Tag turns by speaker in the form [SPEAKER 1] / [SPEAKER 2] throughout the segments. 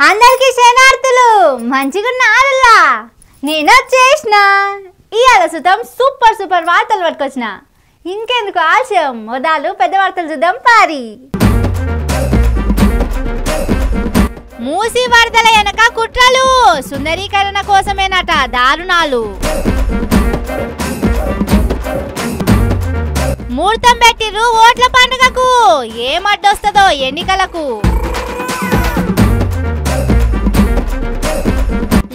[SPEAKER 1] అందరికీ శనార్థులు మంచిగున్నారులా నేను వచ్చేసిన ఇయాల సుతం సూపర్ వార్తలు పట్టుకొచ్చిన ఇంకెందుకు ఆలస్యం మొదలు పెద్ద వార్తలు చూద్దాం పారి మూసి వరదల వెనక కుట్రలు సుందరీకరణ కోసమేనట దారుణాలు ముహూర్తం పెట్టిర్రు ఓట్ల పండుగకు ఏమడ్డొస్తుందో ఎన్నికలకు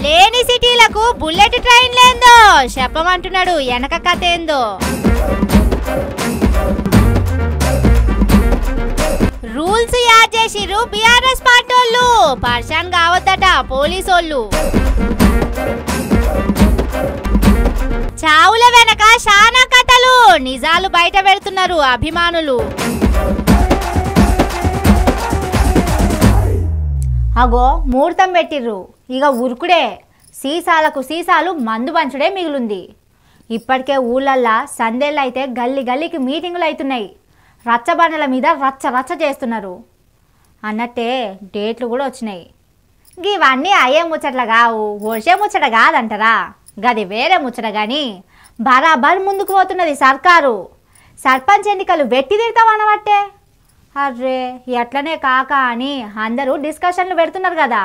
[SPEAKER 1] లేని సిటీలకు బుల్లెట్ ట్రైన్ లేందో చెప్పమంటున్నాడు వెనక కథ ఏందో రూల్స్ యాడ్ చేసిర్రు బీఆర్ఎస్ పార్టోళ్ళు పర్షాన్ కావద్దట పోలీసోళ్ళు చావుల వెనక శానా కథలు నిజాలు బయట పెడుతున్నారు అభిమానులు అగో ముహూర్తం పెట్టిర్రు ఇక ఉరుకుడే సీసాలకు సీసాలు మందు పంచుడే మిగులుంది ఇప్పటికే ఊళ్ళల్లా సందేళ్ళు అయితే గల్లీకి మీటింగులు అవుతున్నాయి రచ్చబండల మీద రచ్చ చేస్తున్నారు అన్నట్టే డేట్లు కూడా వచ్చినాయి ఇవన్నీ అయ్యే ముచ్చట్ల కావు ఒడిసే ముచ్చట కాదంటారా గది వేరే ముచ్చట కానీ బరాబర్ ముందుకు పోతున్నది సర్కారు సర్పంచ్ ఎన్నికలు వెట్టి తిడతామనబట్టే అర్రే ఎట్లనే కాక అని అందరూ డిస్కషన్లు పెడుతున్నారు కదా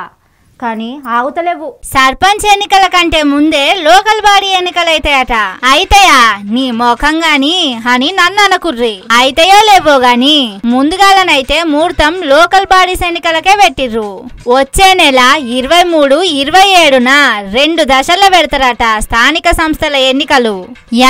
[SPEAKER 1] కానీ ఆగుతలేవు సర్పంచ్ ఎన్నికల కంటే ముందే లోకల్ బాడీ ఎన్నికలు అయితాయట అయితయా నీ ముఖం గాని అని నన్ను అనకుర్రి అయితయో లేవో గాని ముందుగాలనైతే ముహూర్తం లోకల్ బాడీస్ ఎన్నికలకే పెట్టిర్రు వచ్చే నెల 23-27న 2 దశల్లో పెడతారట స్థానిక సంస్థల ఎన్నికలు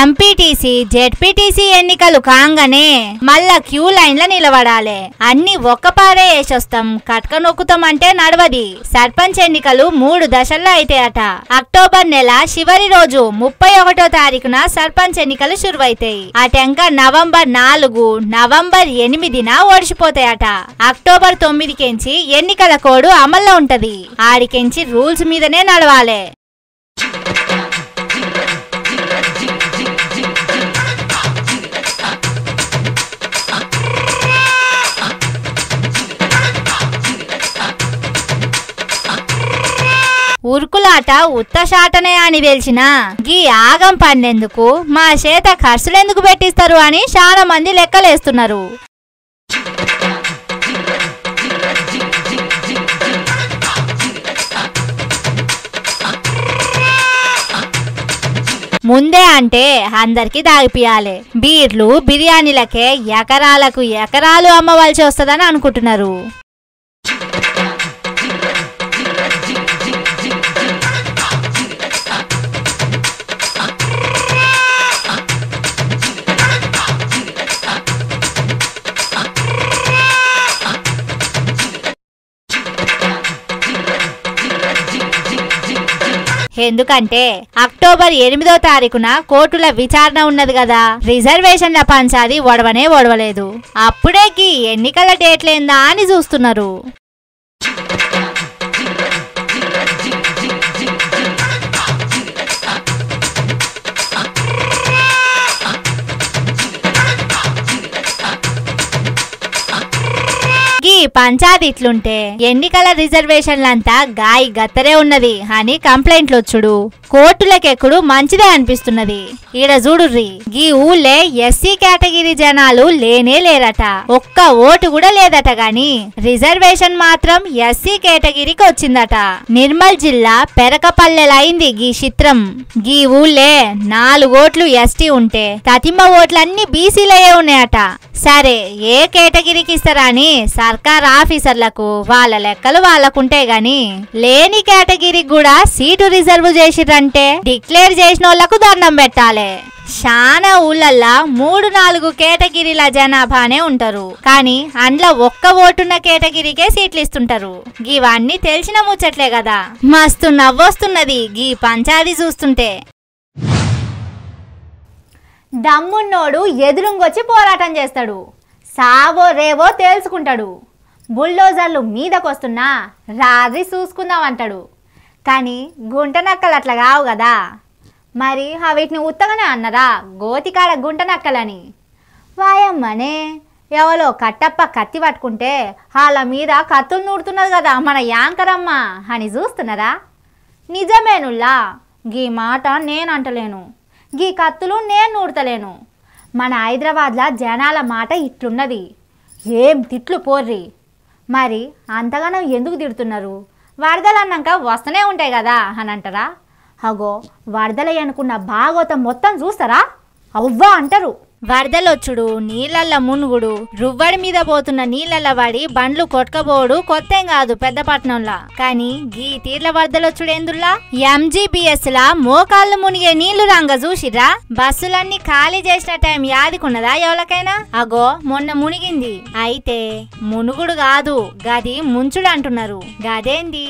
[SPEAKER 1] ఎంపీటీసీ జెడ్పీటీసీ ఎన్నికలు కాంగానే మళ్ళా క్యూ లైన్ల నిలబడాలి అన్ని ఒక్కపారే వేసొస్తాం కట్క నొక్కుతాం అంటే నడవది సర్పంచ్ ఎన్నికలు 3 దశల్లో అయితాయట అక్టోబర్ నెల చివరి రోజు 31వ తారీఖున సర్పంచ్ ఎన్నికలు శురువైతాయి అటెంక నవంబర్ 4 నవంబర్ 8న ఓడిచిపోతాయట అక్టోబర్ 9కెంచి ఎన్నికల కోడ్ అమల్లో ఉంటది ఆడికెంచి రూల్స్ మీదనే నడవాలి ఉరుకులాట ఉత్తశాటనే అని తెలిసిన గీ ఆగం పన్నెందుకు మా చేత ఖర్చులెందుకు పెట్టిస్తారు అని చాలా మంది లెక్కలేస్తున్నారు ముందే అంటే అందరికి దాగిపియాలి బీర్లు బిర్యానీలకే ఎకరాలకు ఎకరాలు అమ్మవలసి వస్తుందని అనుకుంటున్నారు ఎందుకంటే అక్టోబర్ 8వ తారీఖున కోర్టుల విచారణ ఉన్నది కదా రిజర్వేషన్ల పంచాది ఒడవలేదు అప్పుడే గీ ఎన్నికల డేట్లేందా అని చూస్తున్నారు పంచాయతీ ఇట్లుంటే ఎన్నికల రిజర్వేషన్లంతా గాయి గత్తరే ఉన్నది అని కంప్లైంట్లు వచ్చుడు కోర్టులకెక్కుడు మంచిదే అనిపిస్తున్నది ఈడ చూడుర్రి ఈ ఊళ్ళే ఎస్సీ కేటగిరీ జనాలు లేనే లేరట ఒక్క ఓటు కూడా లేదట గాని రిజర్వేషన్ మాత్రం ఎస్సీ కేటగిరీకి వచ్చిందట నిర్మల్ జిల్లా పెరకపల్లెలైంది గీ చిత్రం గీ ఊళ్ళే 4 ఓట్లు ఎస్టీ ఉంటే తతిమ ఓట్లన్నీ బీసీలయే ఉన్నాయట సరే ఏ కేటగిరీకి ఇస్తారని సర్కార్ ఆఫీసర్లకు వాళ్ళ లెక్కలు వాళ్ళకుంటే గాని లేని కేటగిరీకి కూడా సీటు రిజర్వ్ చేసిరంటే డిక్లేర్ చేసిన వాళ్ళకు దండం పెట్టాలి శానా ఊళ్ళల్లా 3-4 కేటగిరీల జనాభానే ఉంటారు కానీ అందులో ఒక్క ఓటున్న కేటగిరీకే సీట్లు ఇస్తుంటారు ఇవన్నీ తెలిసిన ముచ్చట్లే కదా మస్తు నవ్వొస్తున్నది గీ పంచాయతీ చూస్తుంటే దమ్మున్నోడు ఎదురుంగొచ్చి పోరాటం చేస్తాడు సావో రేవో తేల్చుకుంటాడు బుల్డోజర్లు మీదకొస్తున్నా రాజీ చూసుకుందామంటాడు కానీ గుంట నక్కలు అట్లా కావు కదా మరి వీటిని ఉత్తగానే అన్నరా గోతికాడ గుంట నక్కలని వాయమ్మనే ఎవలో కట్టప్ప కత్తి పట్టుకుంటే వాళ్ళ మీద కత్తులు నూడుతున్నది కదా మన యాంకరమ్మ అని చూస్తున్నారా? నిజమేనుల్లా, గీ మాట నేను అంటలేను, గీ కత్తులు నేను నూడతలేను. మన హైదరాబాద్లో జనాల మాట ఇట్లున్నది. ఏం తిట్లు పోర్రి. మరి అంతగానో ఎందుకు తిడుతున్నారు? వరదలు అన్నాక వస్తూనే ఉంటాయి కదా అని అంటారా? అగో వరదలు అనుకున్న భాగవతం మొత్తం చూస్తారా? అవ్వా అంటారు. వరదలొచ్చుడు, నీళ్ళల్ల మునుగుడు, రువ్వడి మీద పోతున్న నీళ్ళల్ల పడి బండ్లు కొట్టుకపోడు కొత్తేం కాదు పెద్దపట్నంలా. కానీ గీ తీర్ల వరదలొచ్చుడేందుల్లా? MGBS లా మోకాళ్ళు మునిగే నీళ్లు రంగ చూసిరా? బస్సులన్నీ ఖాళీ చేసిన టైం యాదికున్నదా ఎవరికైనా? అగో మొన్న మునిగింది. అయితే మునుగుడు కాదు, గది ముంచుడు అంటున్నారు. గదేంది?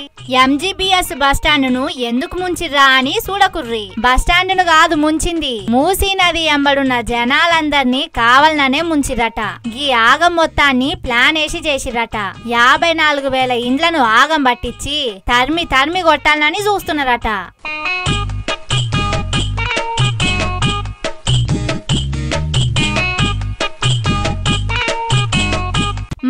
[SPEAKER 1] MGBS బస్టాండును ఎందుకు ముంచిర్రా అని చూడకుర్రి. బస్టాండును కాదు ముంచింది, మూసీ నది ఎంబడున్న జనాలందర్నీ కావాలనే ముంచిరట. ఈ ఆగం మొత్తాన్ని ప్లాన్ వేసి చేసిరట. 54,000 ఇండ్లను ఆగం పట్టించి తరిమి కొట్టాలని చూస్తున్నారట.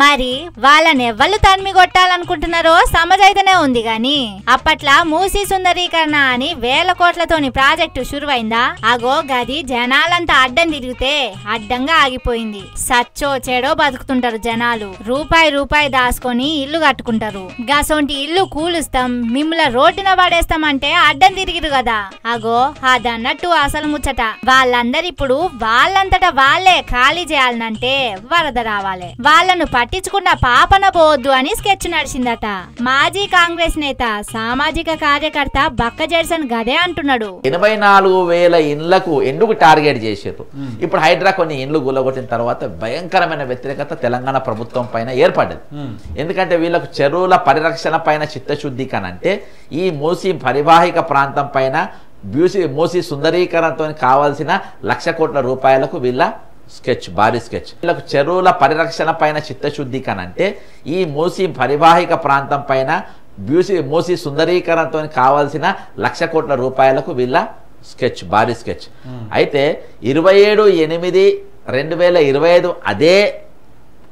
[SPEAKER 1] మరి వాళ్ళని ఎవ్వరు తరిమి కొట్టాలనుకుంటున్నారో సమజైతేనే ఉంది గాని అప్పట్లా మూసీ సుందరీకరణ అని 1,000 కోట్లతోని ప్రాజెక్టు షురువైందా? అగో గది జనాలంతా అడ్డం తిరిగితే అడ్డంగా ఆగిపోయింది. సచ్చో చెడో బతుకుతుంటారు జనాలు. రూపాయి దాసుకొని ఇల్లు కట్టుకుంటారు. గసొంటి ఇల్లు కూలుస్తాం, మిమ్మల్ని రోడ్డున పడేస్తామంటే అడ్డం తిరిగిరు కదా. అగో అదన్నట్టు అసలు ముచ్చట. వాళ్ళందరిప్పుడు వాళ్ళంతటా వాళ్ళే ఖాళీ చేయాలనంటే వరద రావాలి. వాళ్ళను పట్టించుకున్న పాపన పోవద్దు అని స్కెచ్ నడిచిందట. మాజీ కాంగ్రెస్ నేత సామాజిక కార్యకర్త బక్క జెర్సన్ గదే అంటున్నాడు.
[SPEAKER 2] 84,000 ఇండ్లకు ఎందుకు టార్గెట్ చేశారు? ఇప్పుడు హైడ్రా కొన్ని ఇండ్లు గుల్లగొట్టిన తర్వాత భయంకరమైన వ్యతిరేకత తెలంగాణ ప్రభుత్వం పైన ఏర్పడ్డది. ఎందుకంటే వీళ్ళకు చెరువుల పరిరక్షణ పైన చిత్తశుద్ధి కనంటే ఈ మూసీ పరివాహిక ప్రాంతం పైన మూసీ సుందరీకరణతో కావాల్సిన 1,00,000 కోట్ల రూపాయలకు వీళ్ళ స్కెచ్, భారీ స్కెచ్. వీళ్ళకు చెరువుల పరిరక్షణ పైన చిత్తశుద్ధి కనంటే ఈ మూసీ పరివాహిక ప్రాంతం పైన మూసీ సుందరీకరణతో కావాల్సిన 1,00,000 కోట్ల రూపాయలకు వీళ్ళ స్కెచ్, భారీ స్కెచ్. అయితే 27/8/2025 అదే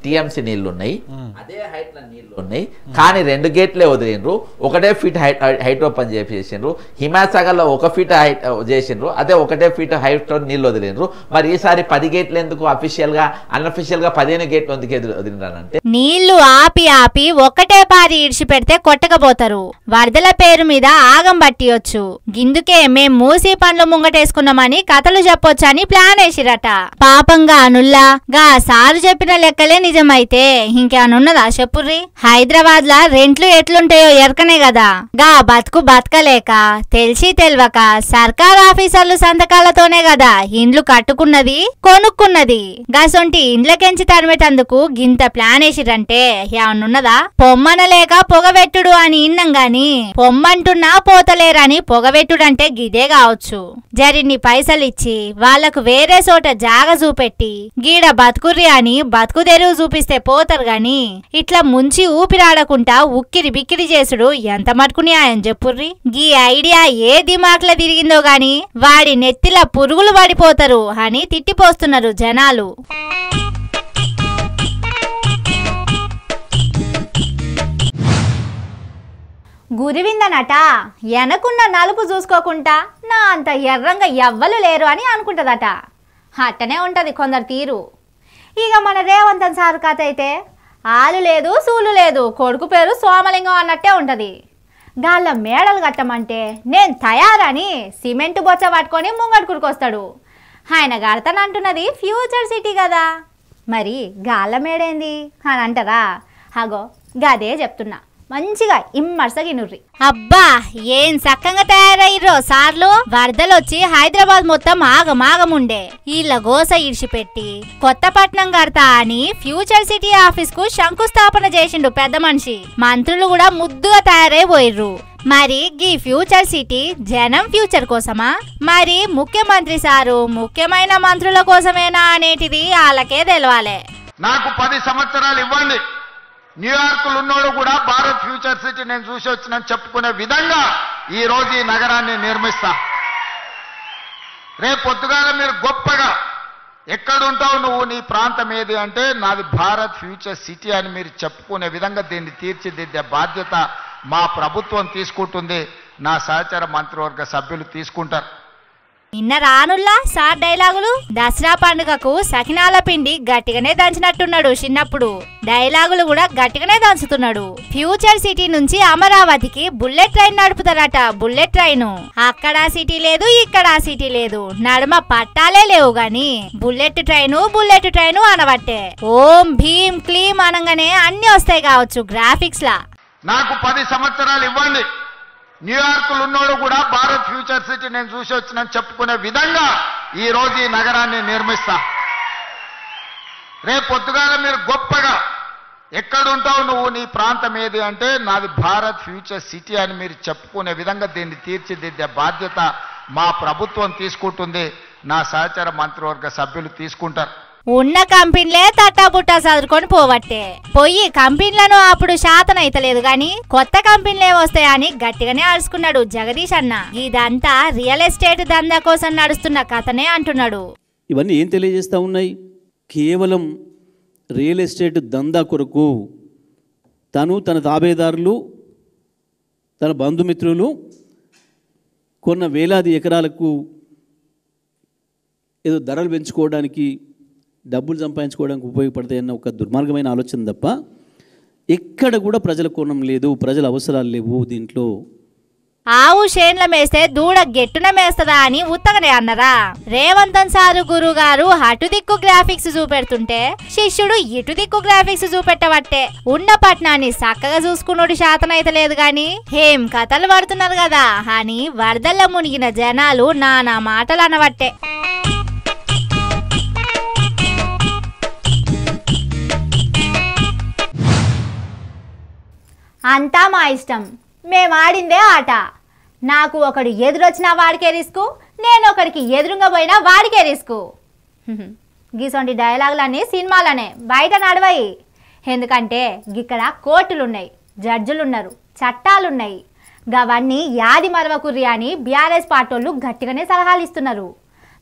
[SPEAKER 2] టీఎంసీ నీళ్లు ఉన్నాయి, అదే హైట్ నీళ్లు ఉన్నాయి. కానీ 2 గేట్లే వదిలిండ్రు, ఒకటే ఫీట్ హైట్ ఓపెన్ చేసిండ్రు. హిమాసాగర్ లో 1 ఫీట్ హైట్ చేసిండ్రు, అదే 1 ఫీట్ హైట్ నీళ్లు వదిలిండ్రు. మరి ఈసారి 10 గేట్లు ఎందుకు? అఫీషియల్ గా అన్అఫీషియల్ గా 15 గేట్లు ఎందుకు వదిలిండ్రంటే
[SPEAKER 1] నీళ్లు ఆపి ఒకటే పారి ఇడిచి పెడితే కొట్టకపోతారు. వరదల పేరు మీద ఆగం పట్టియొచ్చు. గిందుకే మేం మూసీ పండ్లు ముంగటేసుకున్నామని కథలు చెప్పొచ్చు అని ప్లాన్ వేసిరట. పాపంగా అనుల్లా గా సారు చెప్పిన లెక్కలే నిజమైతే ఇంకేమనున్నదా చెప్పుర్రి? హైదరాబాద్ లా రెంట్లు ఎట్లుంటాయో ఎరకనే కదా. గా బతకలేక తెలిసి తెల్వక సర్కార్ ఆఫీసర్లు సంతకాలతోనే కదా ఇండ్లు కట్టుకున్నది, కొనుక్కున్నది. గసొంటి ఇండ్లకెంచి తరిమేటందుకు గింత ప్లాన్ వేసిరంటే ఏమనున్నదా? పొమ్మనలేక పొగవెట్టుడు అని ఇన్నం గాని పొమ్మంటున్నా పోతలేరని పొగవెట్టుడంటే గిదే కావచ్చు. జరిన్ని పైసలిచ్చి వాళ్లకు వేరే చోట జాగ చూపెట్టి గీడ బతుకుర్రి అని బతుకు తెరువు చూపిస్తే పోతారు గాని ఇట్లా ముంచి ఊపిరాడకుండా ఉక్కిరి బిక్కిరి చేసుడు ఎంత మటుకు న్యాయం చెప్పుర్రి? గీ ఐడియా ఏ దిమాక్ల తిరిగిందో గాని వాడి నెత్తిలా పురుగులు పడిపోతారు అని తిట్టిపోస్తున్నారు జనాలు. గురివిందనట ఎనకున్న నలుపు చూసుకోకుండా నా అంత ఎర్రంగా ఎవ్వలు లేరు అని అనుకుంటదట. అట్టనే ఉంటది కొందరు తీరు. ఇక మన రేవంతన్ సార్ కథ అయితే ఆలు లేదు సూలు లేదు, కొడుకు పేరు సోమలింగం అన్నట్టే ఉంటది. గాళ్ళ మేడలు కట్టమంటే నేను తయారని సిమెంట్ బొచ్చ పట్టుకొని ముంగడుకురికొస్తాడు. ఆయన కడతానంటున్నది ఫ్యూచర్ సిటీ కదా, మరి గాళ్ళ మేడేంది అని అంటారా? అగో గదే చెప్తున్నా, మంచిగా ఇమ్మర్సగినుర్రి. అబ్బా ఏం సక్కంగా తయారయ్యో సార్లు. వరదలొచ్చి హైదరాబాద్ మొత్తం ఆగమాగముండే వీళ్ళ గోస ఇడిచిపెట్టి కొత్తపట్నం కడతా అని ఫ్యూచర్ సిటీ ఆఫీస్ కు శంకుస్థాపన చేసిండు పెద్ద మనిషి. మంత్రులు కూడా ముద్దుగా తయారైపోయిర్రు. మరి ఈ ఫ్యూచర్ సిటీ జనం ఫ్యూచర్ కోసమా, మరి ముఖ్యమంత్రి సారు ముఖ్యమైన మంత్రుల కోసమేనా అనేటిది వాళ్ళకే తెలవాలే.
[SPEAKER 3] నాకు 10 సంవత్సరాలు ఇవ్వండి, న్యూయార్క్లో ఉన్నోడు కూడా భారత్ ఫ్యూచర్ సిటీ నేను చూసి వచ్చిన చెప్పుకునే విధంగా ఈ రోజు ఈ నగరాన్ని నిర్మిస్తా. రేపు పొద్దుగాల మీరు గొప్పగా ఎక్కడుంటావు నువ్వు, నీ ప్రాంతం ఏది అంటే నాది భారత్ ఫ్యూచర్ సిటీ అని మీరు చెప్పుకునే విధంగా దీన్ని తీర్చిదిద్దే బాధ్యత మా ప్రభుత్వం తీసుకుంటుంది, నా సహచర మంత్రివర్గ సభ్యులు తీసుకుంటారు.
[SPEAKER 1] నిన్న రానుల్లా సార్ డైలాగులు. దసరా పండుగకు సకినాల పిండి గట్టిగానే దంచినట్టున్నాడు చిన్నప్పుడు. డైలాగులు కూడా గట్టిగానే దంచుతున్నాడు. ఫ్యూచర్ సిటీ నుంచి అమరావతికి బుల్లెట్ ట్రైన్ నడుపుతారట. బుల్లెట్ ట్రైన్ అక్కడ సిటీ లేదు, ఇక్కడ సిటీ లేదు, నడుమ పట్టాలే లేవు గాని బుల్లెట్ ట్రైన్ అనబట్టే ఓం భీం క్లీం అనగానే అన్ని వస్తాయి కావచ్చు గ్రాఫిక్స్ లా.
[SPEAKER 3] నాకు 10 సంవత్సరాలు ఇవ్వండి, న్యూయార్క్లో ఉన్నోడు కూడా భారత్ ఫ్యూచర్ సిటీ నేను చూసి వచ్చినని చెప్పుకునే విధంగా ఈ రోజు ఈ నగరాన్ని నిర్మిస్తా. రేపు పొద్దుగాల మీరు గొప్పగా ఎక్కడుంటావు నువ్వు, నీ ప్రాంతం ఏది అంటే నాది భారత్ ఫ్యూచర్ సిటీ అని మీరు చెప్పుకునే విధంగా దీన్ని తీర్చిదిద్దే బాధ్యత మా ప్రభుత్వం తీసుకుంటుంది, నా సహచర మంత్రివర్గ సభ్యులు తీసుకుంటారు.
[SPEAKER 1] ఉన్న కంపెనీలే తట్టాబుట్టా చదువుకొని పోవట్టే. పోయి కంపెనీలను అప్పుడు శాతం అయితలేదు గాని కొత్త కంపెనీలే వస్తాయని గట్టిగానే అరుచుకున్నాడు జగదీష్ అన్న. ఇదంతా రియల్ ఎస్టేట్ దందా కోసం నడుస్తున్న కథనే అంటున్నాడు.
[SPEAKER 4] ఇవన్నీ ఏం తెలియజేస్తూ ఉన్నాయి? కేవలం రియల్ ఎస్టేట్ దందా కొరకు తను, తన తాబేదారులు, తన బంధుమిత్రులు కొన్న వేలాది ఎకరాలకు ఏదో ధరలు పెంచుకోవడానికి, డబ్బులు సంపాదించుకోవడానికి ఉపయోగపడతాయన్న ఒక దుర్మార్గమైన ఆలోచన తప్ప ఎక్కడ కూడా ప్రజల కోణం లేదు, ప్రజల అవసరాలు లేవు దీంట్లో.
[SPEAKER 1] ఆవు చేన్ల మేస్తే దూడ గెట్టున మేస్తదా అని ఉత్తగనే అన్నరా. రేవంతన్ సారు గురువు గారు అటు దిక్కు గ్రాఫిక్స్ చూపెడుతుంటే శిష్యుడు ఇటు దిక్కు గ్రాఫిక్స్ చూపెట్టబట్టే ఉన్న పట్నాన్ని చక్కగా చూసుకున్నోడు శాతనైతలేదు గాని ఏం కథలు పడుతున్నారు కదా అని వరదల్లో మునిగిన జనాలు నానా మాటలు అనబట్టే. అంతా మా ఇష్టం, మేము ఆడిందే ఆట. నాకు ఒకడు ఎదురొచ్చినా వాడికే రిస్కు, నేను ఒకడికి ఎదురుగా పోయినా వాడికే రిస్కు. గీసొంటి డైలాగులన్నీ సినిమాలనే, బయట నడవయి. ఎందుకంటే ఇక్కడ కోర్టులున్నాయి, జడ్జులున్నారు, చట్టాలున్నాయి. గవన్నీ యాది మరవకుర్రి అని బీఆర్ఎస్ పార్టోళ్ళు గట్టిగానే సలహాలు ఇస్తున్నారు.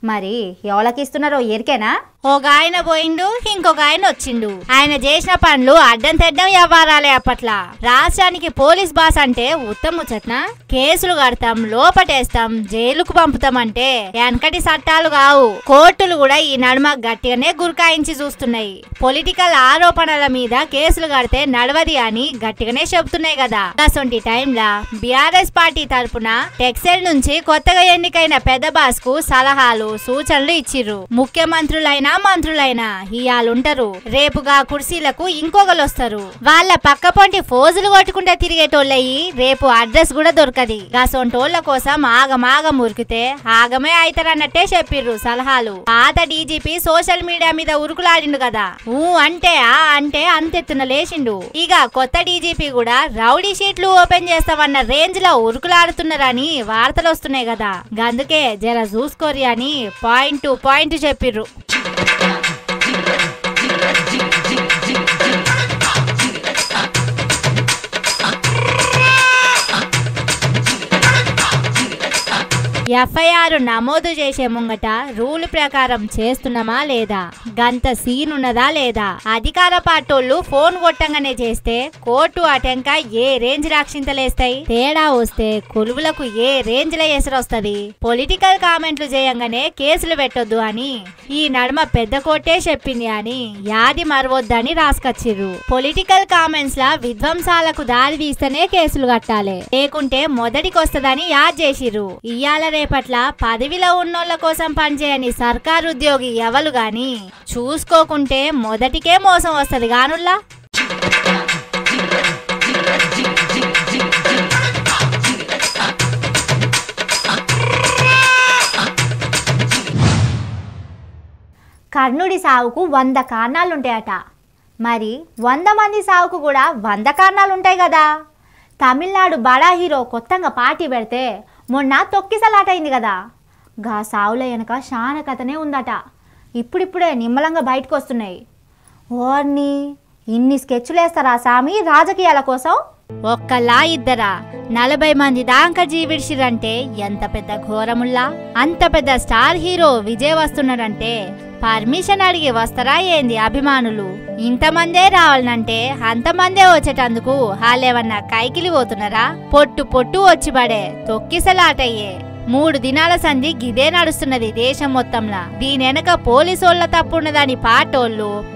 [SPEAKER 1] మరి ఎవరికి ఇస్తున్నారో ఎరికేనా? ఒక ఆయన పోయిండు, ఇంకొక ఆయన వచ్చిండు. ఆయన చేసిన పనులు అడ్డం తెడ్డం వ్యవహారాలే. అప్పట్లా రాష్ట్రానికి పోలీస్ బాస్ అంటే ఉత్తమ ముచ్చట్న. కేసులు కడతాం, లోపటేస్తాం, జైలుకు పంపుతాం అంటే వెనకటి చట్టాలు కావు. కోర్టులు కూడా ఈ నడుమ గట్టిగానే గురికాయించి చూస్తున్నాయి. పొలిటికల్ ఆరోపణల మీద కేసులు కడితే నడవది అని గట్టిగానే చెబుతున్నాయి కదా. అసొంటి టైంలా బీఆర్ఎస్ పార్టీ తరపున టెక్సైల్ నుంచి కొత్తగా ఎన్నికైన పెద్ద బాస్ కు సలహాలు, సూచనలు ఇచ్చిర్రు. ముఖ్యమంత్రులైనా మంత్రులైనా ఇయాలుంటారు, రేపుగా కుర్సీలకు ఇంకొకరు వస్తారు. వాళ్ళ పక్క పొంటి ఫోజులు కొట్టుకుంటే తిరిగేటోళ్ళయి రేపు అడ్రస్ కూడా దొరకది. గసొంటోళ్ల కోసం ఆగమాగం ఉరికితే ఆగమే అయితారన్నట్టే చెప్పిర్రు సలహాలు. పాత డీజీపీ సోషల్ మీడియా మీద ఉరుకులాడిండు కదా, అంటే అంటే అంతెత్తున లేచిండు. ఇక కొత్త డీజీపీ కూడా రౌడీ షీట్లు ఓపెన్ చేస్తామన్న రేంజ్ లో ఉరుకులాడుతున్నారని వార్తలు వస్తున్నాయి కదా. గందుకే జర చూసుకోరి అని పాయింట్ టు పాయింట్ చెప్పిర్రు. ఎఫ్ఐఆర్ నమోదు చేసే ముంగట రూల్ ప్రకారం చేస్తున్నామా లేదా, గంత సీన్ ఉన్నదా లేదా, అధికార పార్టోళ్ళు ఫోన్ కొట్టంగానే చేస్తే కోర్టు అటెంక ఏ రేంజ్ రక్షింతలేస్తాయి, తేడా వస్తే కొలువులకు ఏ రేంజ్ లో ఎసరొస్తది, పొలిటికల్ కామెంట్లు చేయంగానే కేసులు పెట్టొద్దు అని ఈ నడుమ పెద్ద కోర్టే చెప్పింది అని యాది మరవద్దని రాసుకొచ్చిర్రు. పొలిటికల్ కామెంట్స్ లా విధ్వంసాలకు దారి తీస్తేనే కేసులు కట్టాలి, లేకుంటే మొదటికొస్తదని యాద్ చేసిర్రు. ఇయ్యాల రేపట్ల పదవిలో ఉన్నోళ్ల కోసం పనిచేయని సర్కారు ఉద్యోగి ఎవరు గాని చూసుకోకుంటే మొదటికే మోసం వస్తది గానుల్లా. కర్ణుడి సావుకు 100 కారణాలుంటాయట. మరి 100 మంది సావుకు కూడా 100 కారణాలుంటాయి కదా. తమిళనాడు బడా హీరో కొత్తగా పార్టీ పెడితే మొన్న తొక్కిసలాట అయింది కదా. గా సావుల వెనక చాలా కథనే ఉందట. ఇప్పుడిప్పుడే నిమ్మలంగా బయటకు వస్తున్నాయి. ఓర్ని ఇన్ని స్కెచ్లు వేస్తారా సామి రాజకీయాల కోసం? ఒక్కలా ఇద్దరా 40 మంది దాకా జీవిడిసిరంటే ఎంత పెద్ద ఘోరముల్లా. అంత పెద్ద స్టార్ హీరో విజయ్ వస్తున్నాడంటే పర్మిషన్ అడిగి వస్తారా ఏంది అభిమానులు? ఇంతమందే రావాలంటే అంతమందే వచ్చేటందుకు వాళ్ళేమన్నా కైకిలి పోతున్నారా? పొట్టు పొట్టు వచ్చి పడే తొక్కిసలాటయ్యే 3 దినాల సంధి గిదే నడుస్తున్నది దేశం మొత్తంలా. దీని వెనక పోలీసోళ్ల తప్పున్నదని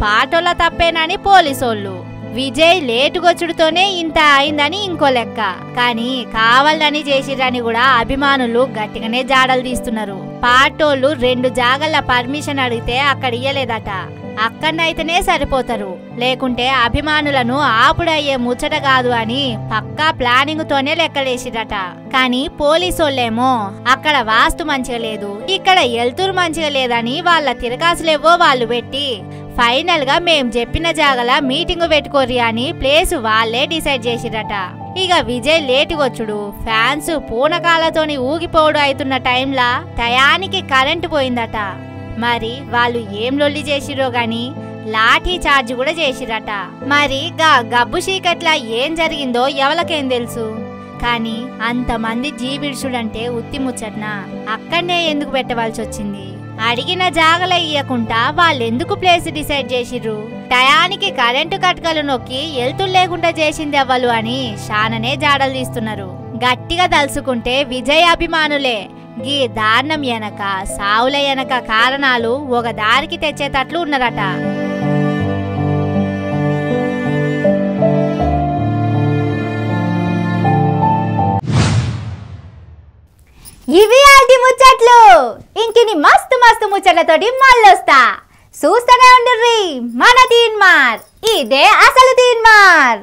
[SPEAKER 1] పాటోళ్ల తప్పేనని పోలీసోళ్ళు. విజయ్ లేటుగొచ్చుడుతోనే ఇంత అయిందని ఇంకో లెక్క. కానీ కావాలని చేసిరని కూడా అభిమానులు గట్టిగానే జాడలు తీస్తున్నారు. పాటోళ్ళు 2 జాగల పర్మిషన్ అడిగితే అక్కడ ఇయ్యలేదట. అక్కడనైతేనే సరిపోతారు, లేకుంటే అభిమానులను ఆపుడయ్యే ముచ్చట కాదు అని పక్కా ప్లానింగ్ తోనే లెక్కలేసిరట. కానీ పోలీసోళ్ళేమో అక్కడ వాస్తు మంచిగా లేదు, ఇక్కడ ఎల్తురు మంచిగా లేదని వాళ్ళ తిరగాసులేవో వాళ్ళు పెట్టి ఫైనల్ గా మేం చెప్పిన జాగల మీటింగ్ పెట్టుకోరి అని ప్లేస్ వాళ్ళే డిసైడ్ చేసిరట. ఇక విజయ్ లేటుగొచ్చుడు, ఫ్యాన్స్ పూనకాలతోని ఊగిపోవడు అవుతున్న టైంలా టయానికి కరెంటు పోయిందట. మరి వాళ్ళు ఏం లొల్లి చేసిరో గాని లాఠీ చార్జ్ కూడా చేసిరట. మరి గబ్బు చీకట్లా ఏం జరిగిందో ఎవరికేం తెలుసు. కానీ అంతమంది జీవిడ్చుడంటే ఉత్తి ముచ్చట్నా? అక్కడనే ఎందుకు పెట్టవలసి వచ్చింది? అడిగిన జాగల ఇయ్యకుండా వాళ్ళెందుకు ప్లేస్ డిసైడ్ చేసిర్రు? టయానికి కరెంటు కట్కలు నొక్కి ఎల్తులు లేకుండా చేసింది ఎవ్వలు అని శాననే జాడలు తీస్తున్నారు. గట్టిగా తలుసుకుంటే విజయ్ అభిమానులే గీ దారుణం వెనక సావుల వెనక కారణాలు ఒక దారికి తెచ్చేటట్లు ఉన్నారట.
[SPEAKER 5] ఇవి ఆల్టి ముచ్చట్లు. ఇంకిని మస్తు మస్తు ముచ్చట్లతోటి మళ్ళొస్తా. చూస్తూనే ఉండుర్రి మన తీన్మార్. ఇదే అసలు తీన్మార్.